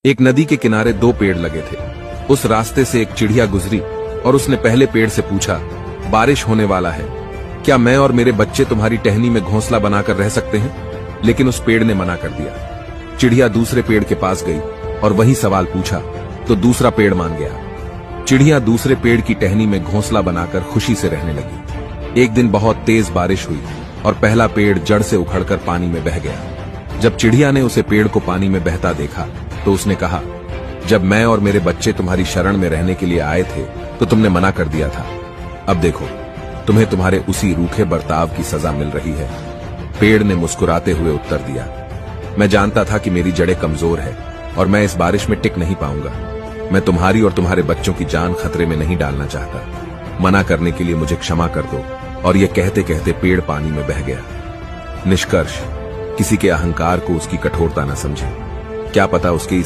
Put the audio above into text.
एक नदी के किनारे दो पेड़ लगे थे। उस रास्ते से एक चिड़िया गुजरी और उसने पहले पेड़ से पूछा, बारिश होने वाला है, क्या मैं और मेरे बच्चे तुम्हारी टहनी में घोंसला बनाकर रह सकते हैं? लेकिन उस पेड़ ने मना कर दिया। चिड़िया दूसरे पेड़ के पास गई और वही सवाल पूछा तो दूसरा पेड़ मान गया। चिड़िया दूसरे पेड़ की टहनी में घोंसला बनाकर खुशी से रहने लगी। एक दिन बहुत तेज बारिश हुई और पहला पेड़ जड़ से उखड़कर पानी में बह गया। जब चिड़िया ने उसे पेड़ को पानी में बहता देखा तो उसने कहा, जब मैं और मेरे बच्चे तुम्हारी शरण में रहने के लिए आए थे तो तुमने मना कर दिया था। अब देखो, तुम्हें तुम्हारे उसी रूखे बर्ताव की सजा मिल रही है। पेड़ ने मुस्कुराते हुए उत्तर दिया, मैं जानता था कि मेरी जड़ें कमजोर है और मैं इस बारिश में टिक नहीं पाऊंगा। मैं तुम्हारी और तुम्हारे बच्चों की जान खतरे में नहीं डालना चाहता। मना करने के लिए मुझे क्षमा कर दो। और यह कहते कहते पेड़ पानी में बह गया। निष्कर्ष, किसी के अहंकार को उसकी कठोरता न समझे। क्या पता उसके